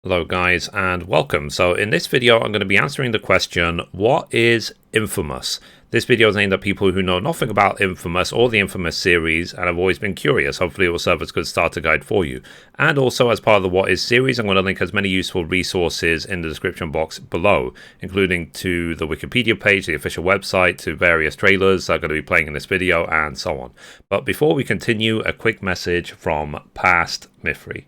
Hello guys and welcome. So in this video I'm going to be answering the question, what is inFAMOUS? This video is aimed at people who know nothing about inFAMOUS or the inFAMOUS series and have always been curious. Hopefully it will serve as a good starter guide for you. And also as part of the What Is series, I'm going to link as many useful resources in the description box below, including to the Wikipedia page, the official website, to various trailers that are going to be playing in this video and so on. But before we continue, a quick message from past Mithrie.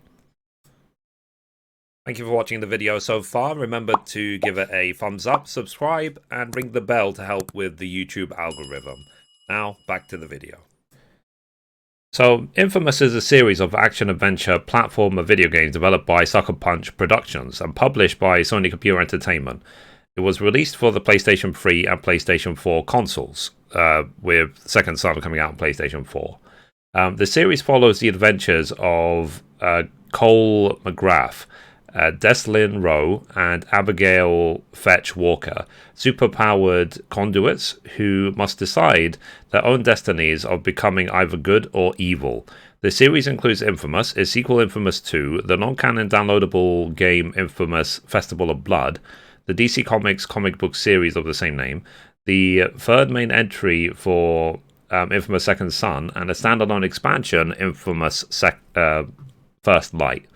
Thank you for watching the video so far. Remember to give it a thumbs up, subscribe, and ring the bell to help with the YouTube algorithm. Now, back to the video. So, inFAMOUS is a series of action-adventure platformer video games developed by Sucker Punch Productions and published by Sony Computer Entertainment. It was released for the PlayStation 3 and PlayStation 4 consoles, with Second Son coming out on PlayStation 4. The series follows the adventures of Cole McGrath, Deslin Rowe and Abigail Fetch Walker, superpowered conduits who must decide their own destinies of becoming either good or evil. The series includes inFAMOUS, its sequel inFAMOUS 2, the non-canon downloadable game inFAMOUS Festival of Blood, the DC Comics comic book series of the same name, the third main entry for inFAMOUS Second Son, and a standalone expansion, inFAMOUS First Light.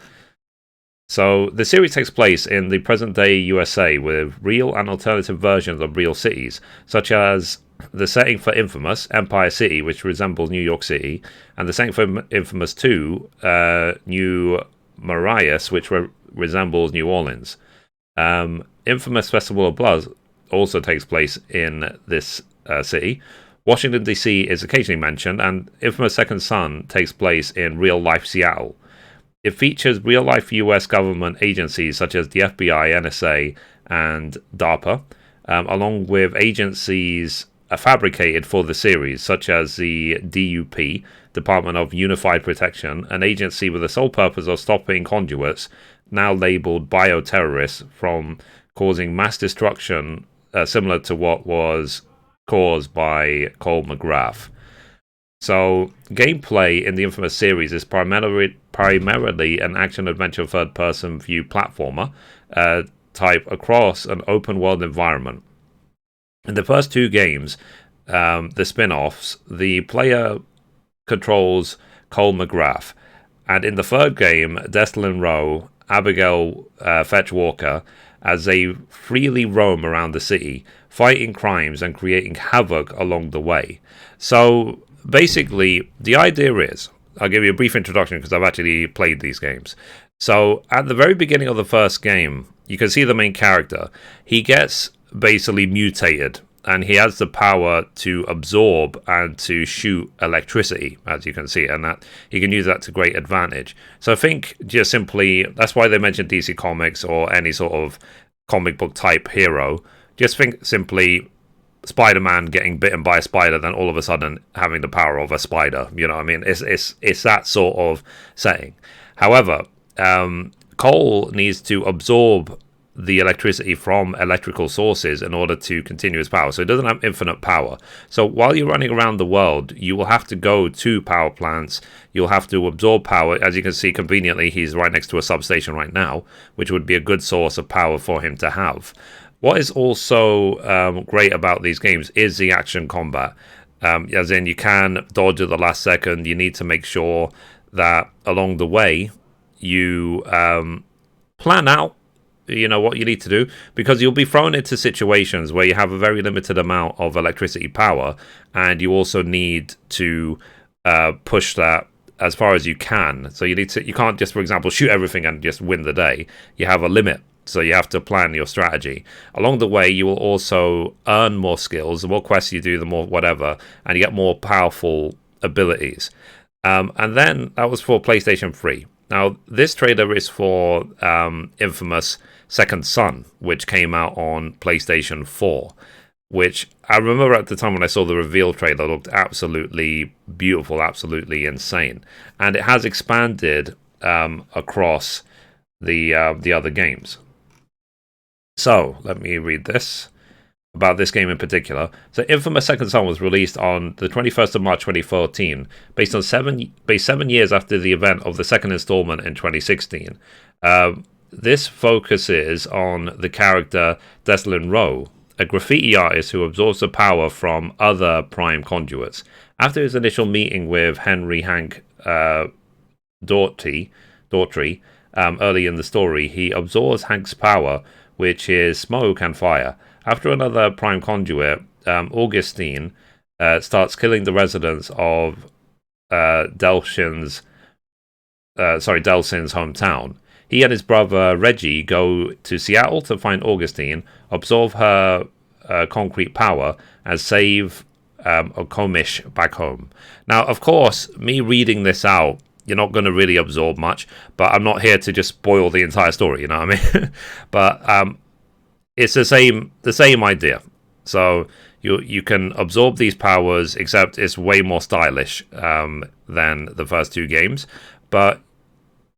So, the series takes place in the present-day USA with real and alternative versions of real cities, such as the setting for inFAMOUS, Empire City, which resembles New York City, and the setting for inFAMOUS 2, New Marias, which resembles New Orleans. inFAMOUS Festival of Blood also takes place in this city. Washington, D.C. is occasionally mentioned, and inFAMOUS Second Son takes place in real-life Seattle. It features real-life US government agencies such as the FBI, NSA, and DARPA, along with agencies fabricated for the series, such as the DUP, Department of Unified Protection, an agency with the sole purpose of stopping conduits, now labeled bioterrorists, from causing mass destruction, similar to what was caused by Cole McGrath. So, gameplay in the inFAMOUS series is primarily an action-adventure third-person view platformer type across an open-world environment. In the first two games, the spin-offs, the player controls Cole McGrath, and in the third game, Deslin Rowe, Abigail Fetch Walker, as they freely roam around the city, fighting crimes and creating havoc along the way. So, basically, the idea is, I'll give you a brief introduction because I've actually played these games. So, at the very beginning of the first game, you can see the main character. He gets basically mutated, and he has the power to absorb and to shoot electricity, as you can see, and that he can use that to great advantage. So, I think just simply, that's why they mentioned DC Comics or any sort of comic book type hero. Just think simply Spider-Man getting bitten by a spider, then all of a sudden having the power of a spider. You know what I mean? It's that sort of setting. However, Cole needs to absorb the electricity from electrical sources in order to continue his power. So he doesn't have infinite power. So while you're running around the world, you will have to go to power plants. You'll have to absorb power. As you can see, conveniently, he's right next to a substation right now, which would be a good source of power for him to have. What is also great about these games is the action combat. As in, you can dodge at the last second. You need to make sure that along the way you plan out, what you need to do, because you'll be thrown into situations where you have a very limited amount of electricity power, and you also need to push that as far as you can. So you can't just, for example, shoot everything and just win the day. You have a limit. So you have to plan your strategy. Along the way, you will also earn more skills. The more quests you do, the more whatever, and you get more powerful abilities. And then that was for PlayStation 3. Now, this trailer is for inFAMOUS Second Son, which came out on PlayStation 4, which I remember at the time when I saw the reveal trailer, looked absolutely beautiful, absolutely insane. And it has expanded across the other games. So, let me read this about this game in particular. So, inFAMOUS Second Son was released on the 21st of March 2014, based 7 years after the event of the second installment in 2016. this focuses on the character Deslin Rowe, a graffiti artist who absorbs the power from other prime conduits. After his initial meeting with Henry Hank Daughtry, early in the story, he absorbs Hank's power, which is smoke and fire. After another prime conduit, Augustine starts killing the residents of Delsin's hometown. He and his brother Reggie go to Seattle to find Augustine, absorb her concrete power, and save Okomish back home. Now, of course, me reading this out, you're not going to really absorb much, but I'm not here to just spoil the entire story, you know what I mean? But it's the same idea. So you can absorb these powers, except it's way more stylish than the first two games. But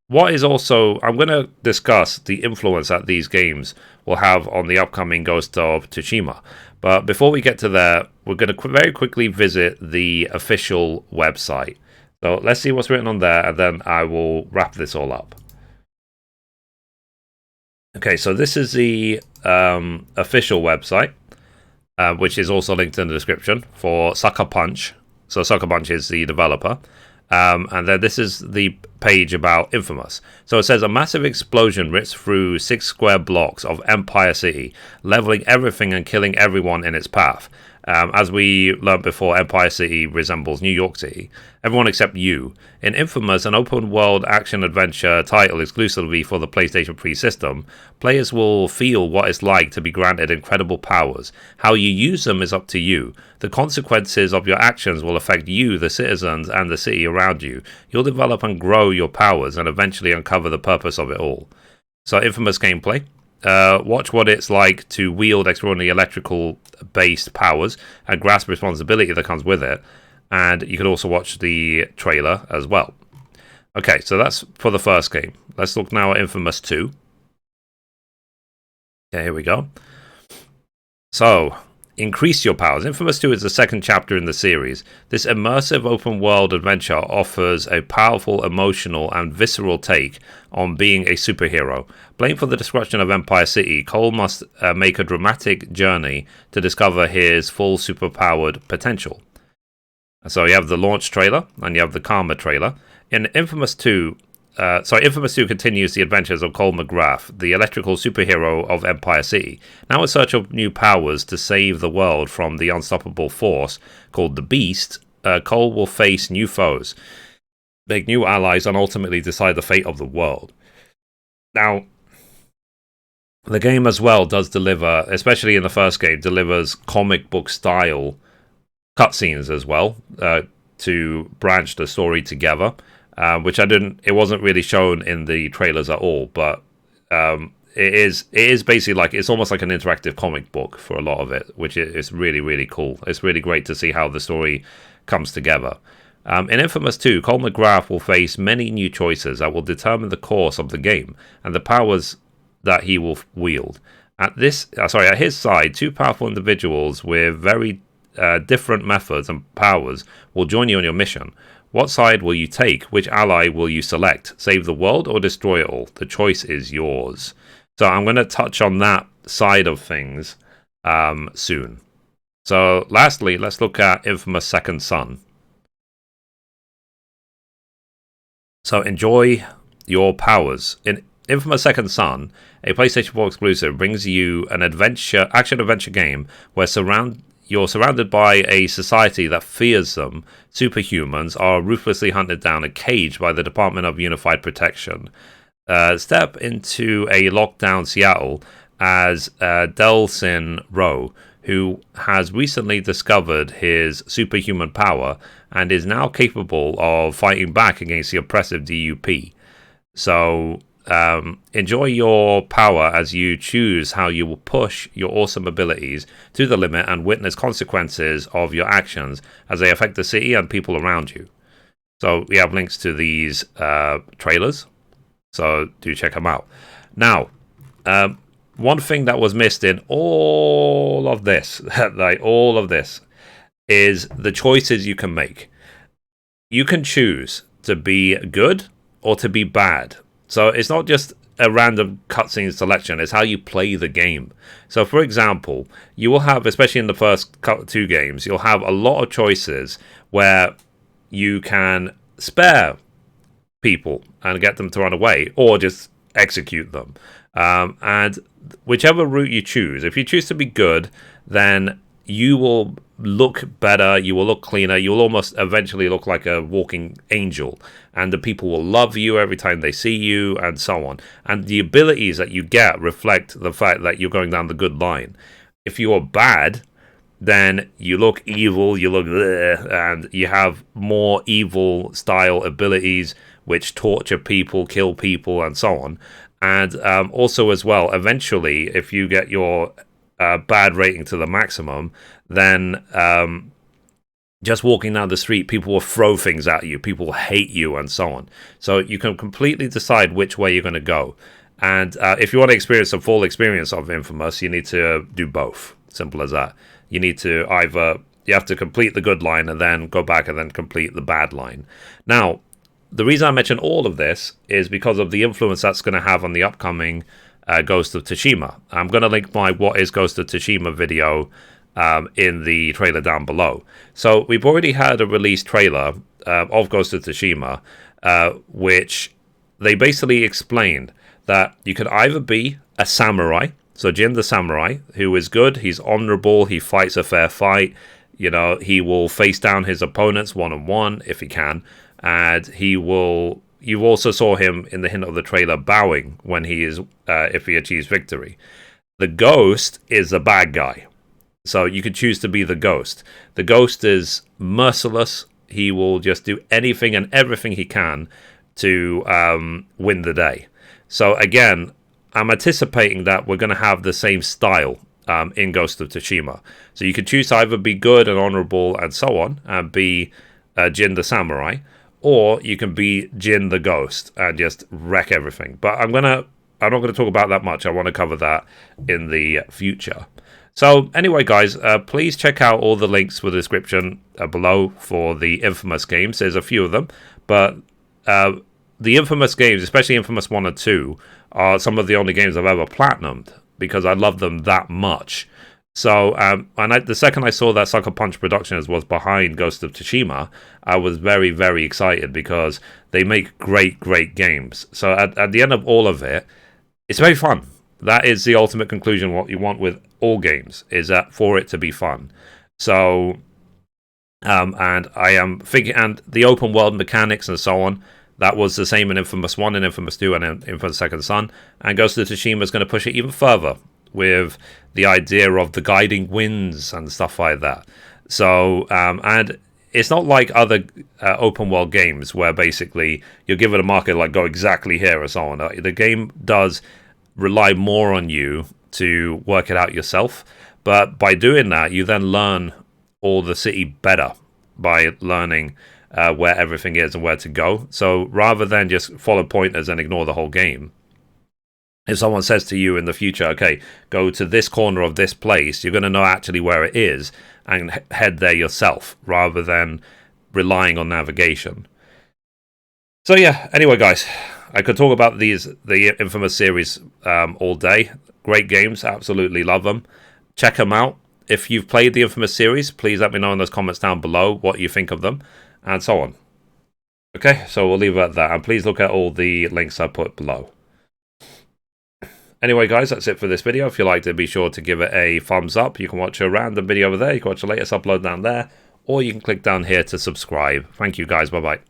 what is also, I'm going to discuss the influence that these games will have on the upcoming Ghost of Tsushima. But before we get to there, we're going to very quickly visit the official website. So let's see what's written on there, and then I will wrap this all up. Okay, so this is the official website, which is also linked in the description, for Sucker Punch. So Sucker Punch is the developer. And then this is the page about inFAMOUS. So it says, a massive explosion rips through 6 square blocks of Empire City, leveling everything and killing everyone in its path. As we learned before, Empire City resembles New York City. Everyone except you. In inFAMOUS, an open-world action-adventure title exclusively for the PlayStation 3 system, players will feel what it's like to be granted incredible powers. How you use them is up to you. The consequences of your actions will affect you, the citizens, and the city around you. You'll develop and grow your powers and eventually uncover the purpose of it all. So, inFAMOUS gameplay. Watch what it's like to wield extraordinary electrical-based powers and grasp responsibility that comes with it. And you can also watch the trailer as well. Okay, so that's for the first game. Let's look now at inFAMOUS 2. Okay, here we go. So, increase your powers. inFAMOUS 2 is the second chapter in the series. This immersive open-world adventure offers a powerful, emotional, and visceral take on being a superhero. Blamed for the destruction of Empire City, Cole must make a dramatic journey to discover his full superpowered potential. So you have the launch trailer, and you have the Karma trailer. In inFAMOUS 2... inFAMOUS 2 continues the adventures of Cole McGrath, the electrical superhero of Empire City. Now in search of new powers to save the world from the unstoppable force called the Beast, Cole will face new foes, make new allies, and ultimately decide the fate of the world. Now, the game as well does deliver, especially in the first game, delivers comic book style cutscenes as well, to branch the story together. Which it wasn't really shown in the trailers at all, but it is basically like, it's almost like an interactive comic book for a lot of it, which is really, really cool. It's really great to see how the story comes together. In inFAMOUS 2, Cole McGrath will face many new choices that will determine the course of the game and the powers that he will wield. At his side, two powerful individuals with very different methods and powers will join you on your mission. What side will you take? Which ally will you select? Save the world or destroy it all? The choice is yours. So I'm going to touch on that side of things soon. So lastly, let's look at inFAMOUS Second Son. So enjoy your powers. In inFAMOUS Second Son, a PlayStation 4 exclusive, brings you an action-adventure game where you're surrounded by a society that fears them. Superhumans are ruthlessly hunted down and caged by the Department of Unified Protection. Step into a lockdown Seattle as Delsin Rowe, who has recently discovered his superhuman power and is now capable of fighting back against the oppressive DUP. So enjoy your power as you choose how you will push your awesome abilities to the limit and witness consequences of your actions as they affect the city and people around you. So we have links to these trailers, so do check them out. Now, one thing that was missed in all of this, is the choices you can make. You can choose to be good or to be bad. So it's not just a random cutscene selection, it's how you play the game. So for example, you will have, especially in the first two games, you'll have a lot of choices where you can spare people and get them to run away, or just execute them. And whichever route you choose, if you choose to be good, then you will look better, you will look cleaner, you will almost eventually look like a walking angel, and the people will love you every time they see you, and so on. And the abilities that you get reflect the fact that you're going down the good line. If you are bad, then you look evil, you look bleh, and you have more evil style abilities which torture people, kill people, and so on. And also as well, eventually, if you get your bad rating to the maximum, then just walking down the street, people will throw things at you, people will hate you, and so on. So you can completely decide which way you're going to go. And if you want to experience a full experience of Infamous, you need to do both. Simple as that. You need to you have to complete the good line and then go back and then complete the bad line. Now, the reason I mention all of this is because of the influence that's going to have on the upcoming Ghost of Tsushima. I'm going to link my What is Ghost of Tsushima video in the trailer down below. So we've already had a release trailer of Ghost of Tsushima, which they basically explained that you could either be a samurai, so Jin the samurai, who is good, he's honorable, he fights a fair fight, you know, he will face down his opponents one-on-one if he can, and he will... You also saw him in the hint of the trailer bowing when he is, if he achieves victory. The Ghost is the bad guy. So you could choose to be the Ghost. The Ghost is merciless. He will just do anything and everything he can to win the day. So again, I'm anticipating that we're going to have the same style in Ghost of Tsushima. So you could choose to either be good and honorable and so on, and be Jin the samurai, or you can be Jin the Ghost and just wreck everything. But I'm not going to talk about that much. I want to cover that in the future. So anyway, guys, please check out all the links for the description below for the Infamous games. There's a few of them, but the Infamous games, especially Infamous 1 and 2, are some of the only games I've ever platinumed because I love them that much. So, the second I saw that Sucker Punch Productions was behind Ghost of Tsushima, I was very, very excited because they make great, great games. So at the end of all of it, it's very fun. That is the ultimate conclusion. What you want with all games is that for it to be fun. So, and I am thinking, and the open world mechanics and so on, that was the same in Infamous 1 and Infamous 2 and Infamous Second Son. And Ghost of Tsushima is going to push it even further with the idea of the guiding winds and stuff like that. So, and it's not like other open world games where basically you're given a marker like go exactly here or so on. The game does rely more on you to work it out yourself, but by doing that, you then learn all the city better by learning where everything is and where to go. So rather than just follow pointers and ignore the whole game, if someone says to you in the future, okay, go to this corner of this place, you're going to know actually where it is and head there yourself rather than relying on navigation. So yeah, anyway, guys, I could talk about the Infamous series all day. Great games, absolutely love them. Check them out. If you've played the Infamous series, please let me know in those comments down below what you think of them and so on. Okay, so we'll leave it at that. And please look at all the links I put below. Anyway, guys, that's it for this video. If you liked it, be sure to give it a thumbs up. You can watch a random video over there. You can watch the latest upload down there. Or you can click down here to subscribe. Thank you, guys. Bye-bye.